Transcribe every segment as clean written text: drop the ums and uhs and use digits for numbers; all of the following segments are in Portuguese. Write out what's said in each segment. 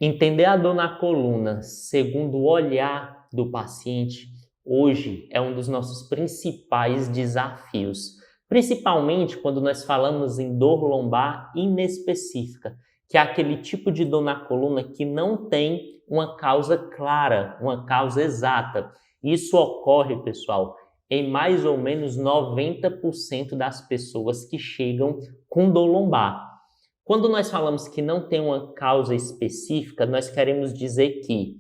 Entender a dor na coluna segundo o olhar do paciente hoje é um dos nossos principais desafios, principalmente quando nós falamos em dor lombar inespecífica, que é aquele tipo de dor na coluna que não tem uma causa clara, uma causa exata. Isso ocorre, pessoal, em mais ou menos 90% das pessoas que chegam com dor lombar. Quando nós falamos que não tem uma causa específica, nós queremos dizer que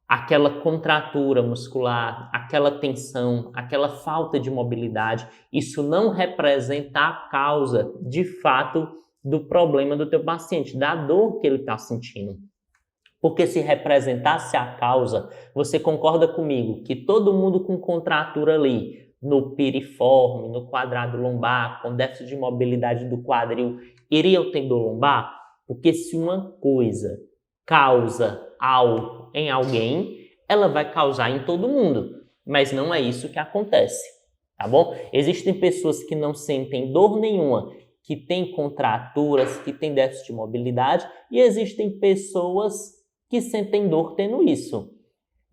aquela contratura muscular, aquela tensão, aquela falta de mobilidade, isso não representa a causa, de fato, do problema do teu paciente, da dor que ele está sentindo. Porque se representasse a causa, você concorda comigo que todo mundo com contratura ali, no piriforme, no quadrado lombar, com déficit de mobilidade do quadril, iria ter dor lombar? Porque se uma coisa causa algo em alguém, ela vai causar em todo mundo. Mas não é isso que acontece, tá bom? Existem pessoas que não sentem dor nenhuma, que têm contraturas, que têm déficit de mobilidade, e existem pessoas que sentem dor tendo isso.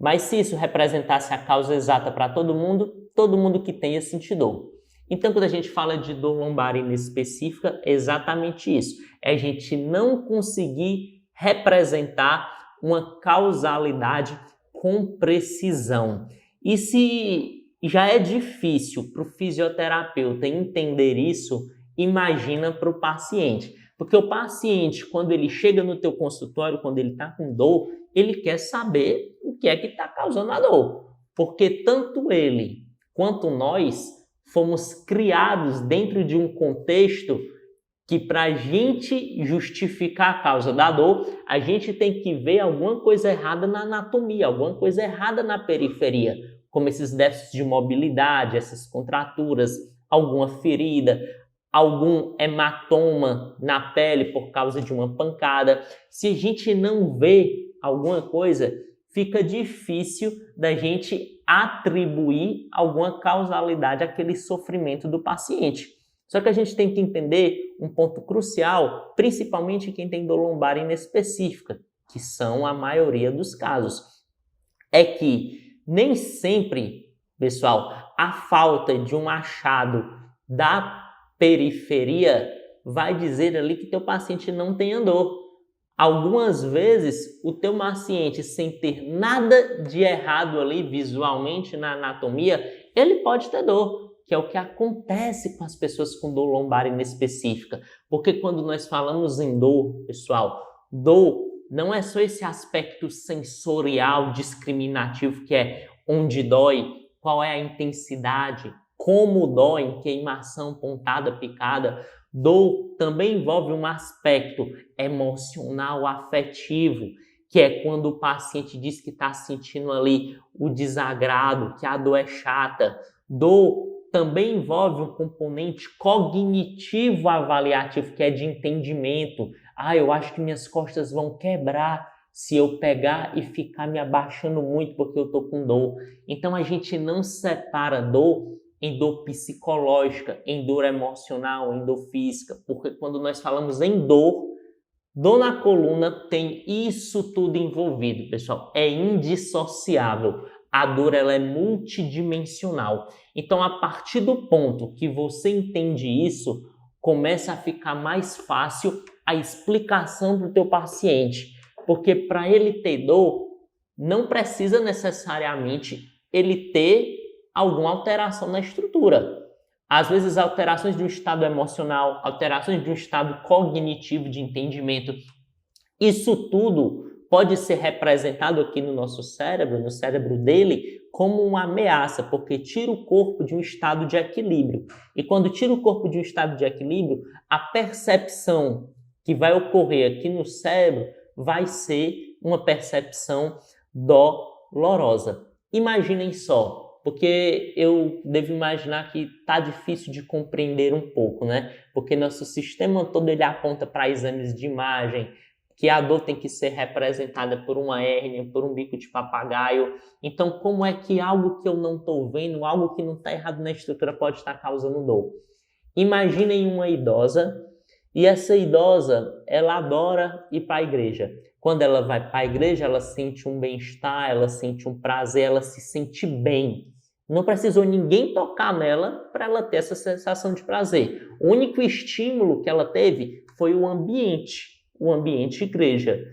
Mas se isso representasse a causa exata para todo mundo que tem ia sentir dor. Então, quando a gente fala de dor lombar inespecífica, é exatamente isso. É a gente não conseguir representar uma causalidade com precisão. E se já é difícil para o fisioterapeuta entender isso, imagina para o paciente. Porque o paciente, quando ele chega no teu consultório, quando ele está com dor, ele quer saber o que é que está causando a dor. Porque tanto ele quanto nós fomos criados dentro de um contexto que para a gente justificar a causa da dor, a gente tem que ver alguma coisa errada na anatomia, alguma coisa errada na periferia, como esses déficits de mobilidade, essas contraturas, alguma ferida, algum hematoma na pele por causa de uma pancada. Se a gente não vê alguma coisa, fica difícil da gente atribuir alguma causalidade àquele sofrimento do paciente. Só que a gente tem que entender um ponto crucial, principalmente quem tem dor lombar inespecífica, que são a maioria dos casos. É que nem sempre, pessoal, a falta de um achado da periferia vai dizer ali que teu paciente não tem dor. Algumas vezes, o teu paciente, sem ter nada de errado ali visualmente na anatomia, ele pode ter dor, que é o que acontece com as pessoas com dor lombar inespecífica. Porque quando nós falamos em dor, pessoal, dor não é só esse aspecto sensorial discriminativo que é onde dói, qual é a intensidade, como dói, queimação, pontada, picada. Dor também envolve um aspecto emocional, afetivo, que é quando o paciente diz que está sentindo ali o desagrado, que a dor é chata. Dor também envolve um componente cognitivo avaliativo, que é de entendimento. Eu acho que minhas costas vão quebrar se eu pegar e ficar me abaixando muito porque eu estou com dor. Então a gente não separa dor em dor psicológica, em dor emocional, em dor física, porque quando nós falamos em dor, dor na coluna tem isso tudo envolvido, pessoal, é indissociável. A dor ela é multidimensional. Então, a partir do ponto que você entende isso, começa a ficar mais fácil a explicação para o teu paciente, porque para ele ter dor, não precisa necessariamente ele ter alguma alteração na estrutura. Às vezes, alterações de um estado emocional, alterações de um estado cognitivo de entendimento, isso tudo pode ser representado aqui no nosso cérebro, no cérebro dele, como uma ameaça, porque tira o corpo de um estado de equilíbrio. E quando tira o corpo de um estado de equilíbrio, a percepção que vai ocorrer aqui no cérebro vai ser uma percepção dolorosa. Imaginem só, porque eu devo imaginar que está difícil de compreender um pouco, né? Porque nosso sistema todo ele aponta para exames de imagem, que a dor tem que ser representada por uma hérnia, por um bico de papagaio. Então, como é que algo que eu não estou vendo, algo que não está errado na estrutura pode estar causando dor? Imaginem uma idosa, e essa idosa, ela adora ir para a igreja. Quando ela vai para a igreja, ela sente um bem-estar, ela sente um prazer, ela se sente bem. Não precisou ninguém tocar nela para ela ter essa sensação de prazer. O único estímulo que ela teve foi o ambiente igreja.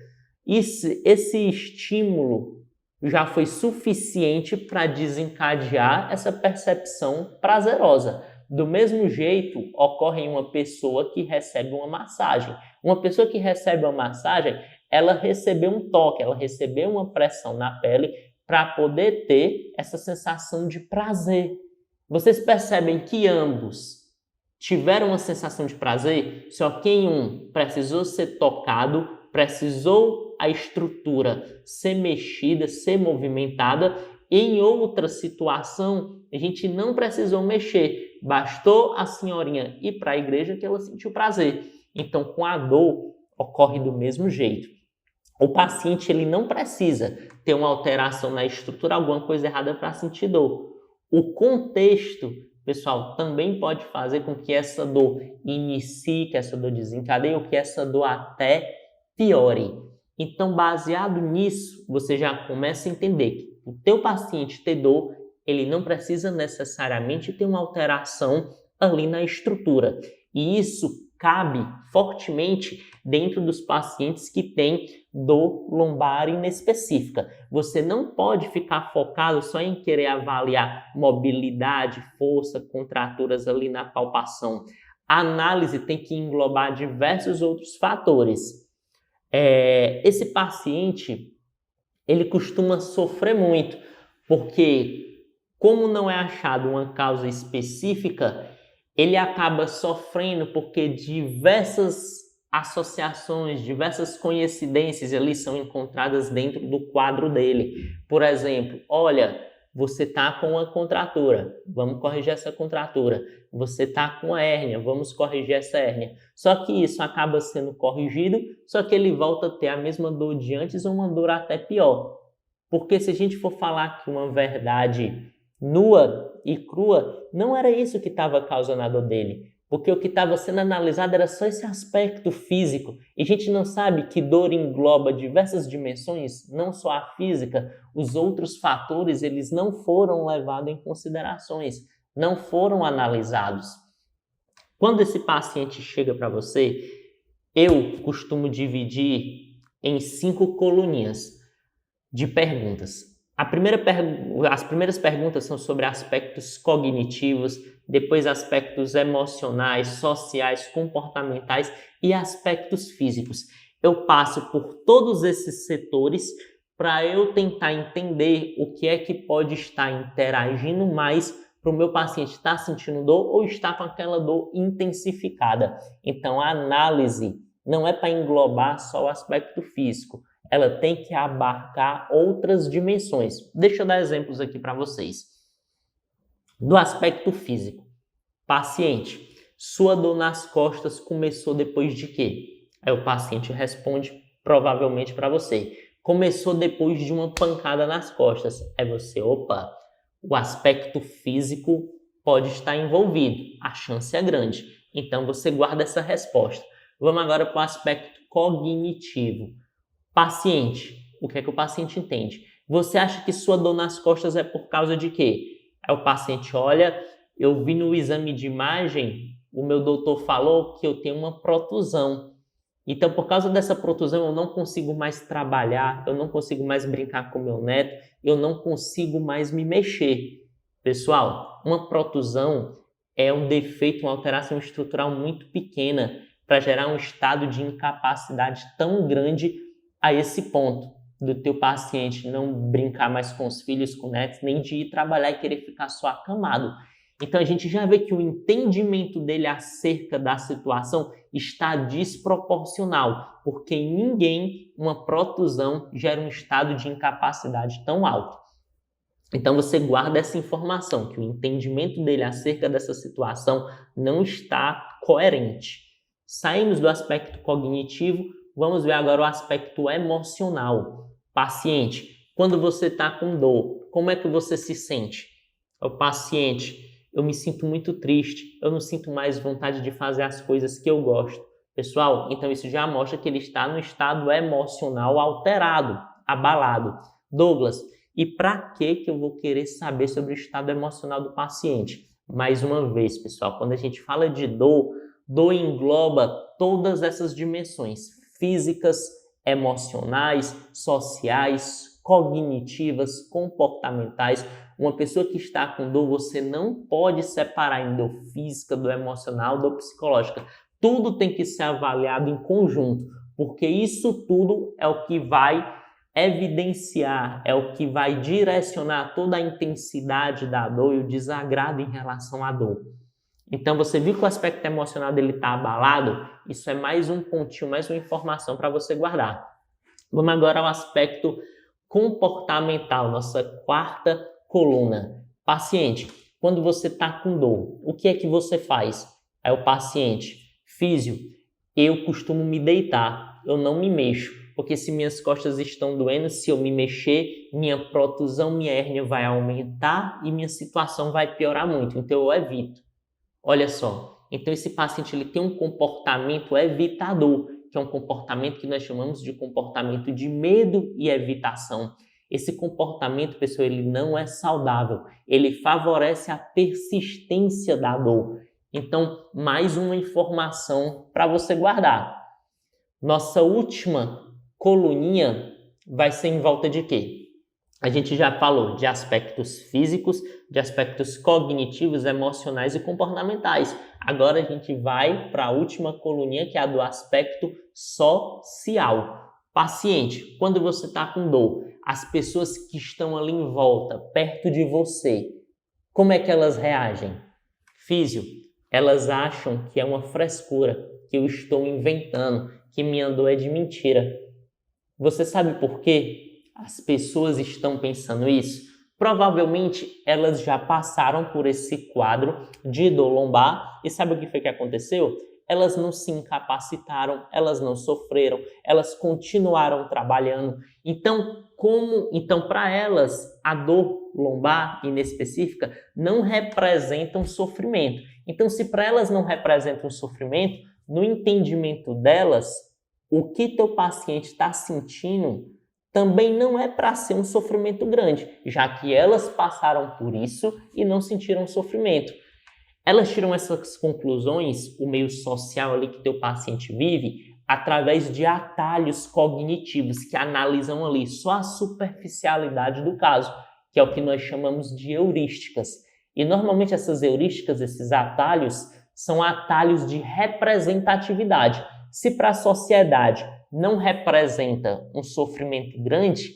Esse estímulo já foi suficiente para desencadear essa percepção prazerosa. Do mesmo jeito, ocorre em uma pessoa que recebe uma massagem. Uma pessoa que recebe uma massagem, ela recebeu um toque, ela recebeu uma pressão na pele para poder ter essa sensação de prazer. Vocês percebem que ambos tiveram uma sensação de prazer, só que em um precisou ser tocado, precisou a estrutura ser mexida, ser movimentada. Em outra situação, a gente não precisou mexer, bastou a senhorinha ir para a igreja que ela sentiu prazer. Então, com a dor, ocorre do mesmo jeito. O paciente ele não precisa ter uma alteração na estrutura, alguma coisa errada para sentir dor. O contexto, pessoal, também pode fazer com que essa dor inicie, que essa dor desencadeie ou que essa dor até piore. Então, baseado nisso, você já começa a entender que o teu paciente ter dor, ele não precisa necessariamente ter uma alteração ali na estrutura. E isso cabe fortemente dentro dos pacientes que têm dor lombar inespecífica. Você não pode ficar focado só em querer avaliar mobilidade, força, contraturas ali na palpação. A análise tem que englobar diversos outros fatores. Esse paciente, ele costuma sofrer muito, porque como não é achado uma causa específica, ele acaba sofrendo porque diversas associações, diversas coincidências ali são encontradas dentro do quadro dele. Por exemplo, olha, você está com uma contratura, vamos corrigir essa contratura. Você está com a hérnia, vamos corrigir essa hérnia. Só que isso acaba sendo corrigido, só que ele volta a ter a mesma dor de antes ou uma dor até pior. Porque se a gente for falar que uma verdade nua e crua, não era isso que estava causando a dor dele. Porque o que estava sendo analisado era só esse aspecto físico. E a gente não sabe que dor engloba diversas dimensões, não só a física. Os outros fatores, eles não foram levados em considerações, não foram analisados. Quando esse paciente chega para você, eu costumo dividir em 5 coluninhas de perguntas. As primeiras perguntas são sobre aspectos cognitivos, depois aspectos emocionais, sociais, comportamentais e aspectos físicos. Eu passo por todos esses setores para eu tentar entender o que é que pode estar interagindo mais para o meu paciente estar sentindo dor ou estar com aquela dor intensificada. Então, a análise não é para englobar só o aspecto físico, ela tem que abarcar outras dimensões. Deixa eu dar exemplos aqui para vocês. Do aspecto físico. Paciente, sua dor nas costas começou depois de quê? Aí o paciente responde provavelmente para você. Começou depois de uma pancada nas costas. Aí você, opa, o aspecto físico pode estar envolvido. A chance é grande. Então você guarda essa resposta. Vamos agora para o aspecto cognitivo. Paciente, o que é que o paciente entende? Você acha que sua dor nas costas é por causa de quê? Aí o paciente olha, eu vi no exame de imagem, o meu doutor falou que eu tenho uma protusão. Então, por causa dessa protusão, eu não consigo mais trabalhar, eu não consigo mais brincar com meu neto, eu não consigo mais me mexer. Pessoal, uma protusão é um defeito, uma alteração estrutural muito pequena para gerar um estado de incapacidade tão grande a esse ponto do teu paciente não brincar mais com os filhos, com netos, nem de ir trabalhar e querer ficar só acamado. Então a gente já vê que o entendimento dele acerca da situação está desproporcional, porque em ninguém uma protusão gera um estado de incapacidade tão alto. Então você guarda essa informação, que o entendimento dele acerca dessa situação não está coerente. Saímos do aspecto cognitivo, vamos ver agora o aspecto emocional. Paciente, quando você está com dor, como é que você se sente? O paciente, eu me sinto muito triste, eu não sinto mais vontade de fazer as coisas que eu gosto. Pessoal, então isso já mostra que ele está no estado emocional alterado, abalado. Douglas, e para que eu vou querer saber sobre o estado emocional do paciente? Mais uma vez, pessoal, quando a gente fala de dor, dor engloba todas essas dimensões físicas, emocionais, sociais, cognitivas, comportamentais. Uma pessoa que está com dor, você não pode separar em dor física, dor emocional, dor psicológica. Tudo tem que ser avaliado em conjunto, porque isso tudo é o que vai evidenciar, é o que vai direcionar toda a intensidade da dor e o desagrado em relação à dor. Então, você viu que o aspecto emocional dele está abalado? Isso é mais um pontinho, mais uma informação para você guardar. Vamos agora ao aspecto comportamental, nossa quarta coluna. Paciente, quando você está com dor, o que é que você faz? Aí o paciente, físio, eu costumo me deitar, eu não me mexo, porque se minhas costas estão doendo, se eu me mexer, minha protusão, minha hérnia vai aumentar e minha situação vai piorar muito, então eu evito. Olha só, então esse paciente ele tem um comportamento evitador, que é um comportamento que nós chamamos de comportamento de medo e evitação. Esse comportamento, pessoal, ele não é saudável, ele favorece a persistência da dor. Então, mais uma informação para você guardar. Nossa última coluninha vai ser em volta de quê? A gente já falou de aspectos físicos, de aspectos cognitivos, emocionais e comportamentais. Agora a gente vai para a última coluninha, que é a do aspecto social. Paciente, quando você está com dor, as pessoas que estão ali em volta, perto de você, como é que elas reagem? Físio, elas acham que é uma frescura, que eu estou inventando, que minha dor é de mentira. Você sabe por quê? As pessoas estão pensando isso? Provavelmente elas já passaram por esse quadro de dor lombar e sabe o que foi que aconteceu? Elas não se incapacitaram, elas não sofreram, elas continuaram trabalhando. Então, para elas, a dor lombar inespecífica não representa um sofrimento. Então, se para elas não representa um sofrimento, no entendimento delas, o que teu paciente está sentindo também não é para ser um sofrimento grande, já que elas passaram por isso e não sentiram sofrimento. Elas tiram essas conclusões, o meio social ali que teu paciente vive, através de atalhos cognitivos que analisam ali só a superficialidade do caso, que é o que nós chamamos de heurísticas. E normalmente essas heurísticas, esses atalhos, são atalhos de representatividade. Se para a sociedade não representa um sofrimento grande,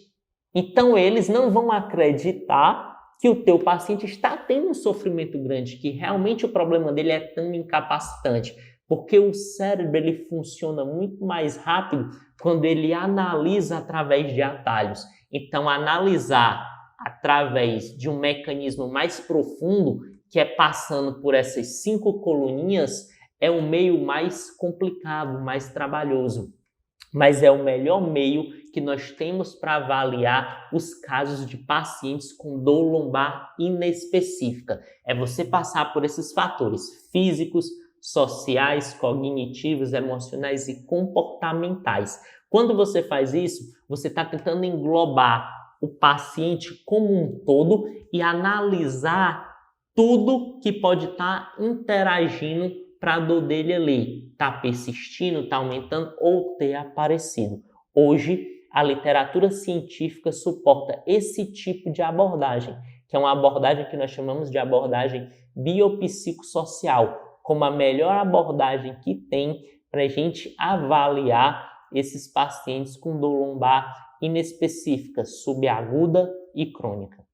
então eles não vão acreditar que o teu paciente está tendo um sofrimento grande, que realmente o problema dele é tão incapacitante, porque o cérebro ele funciona muito mais rápido quando ele analisa através de atalhos. Então, analisar através de um mecanismo mais profundo, que é passando por essas 5 coluninhas, é o meio mais complicado, mais trabalhoso. Mas é o melhor meio que nós temos para avaliar os casos de pacientes com dor lombar inespecífica. É você passar por esses fatores físicos, sociais, cognitivos, emocionais e comportamentais. Quando você faz isso, você está tentando englobar o paciente como um todo e analisar tudo que pode estar interagindo para a dor dele ali está persistindo, está aumentando ou ter aparecido. Hoje, a literatura científica suporta esse tipo de abordagem, que é uma abordagem que nós chamamos de abordagem biopsicossocial, como a melhor abordagem que tem para a gente avaliar esses pacientes com dor lombar inespecífica, subaguda e crônica.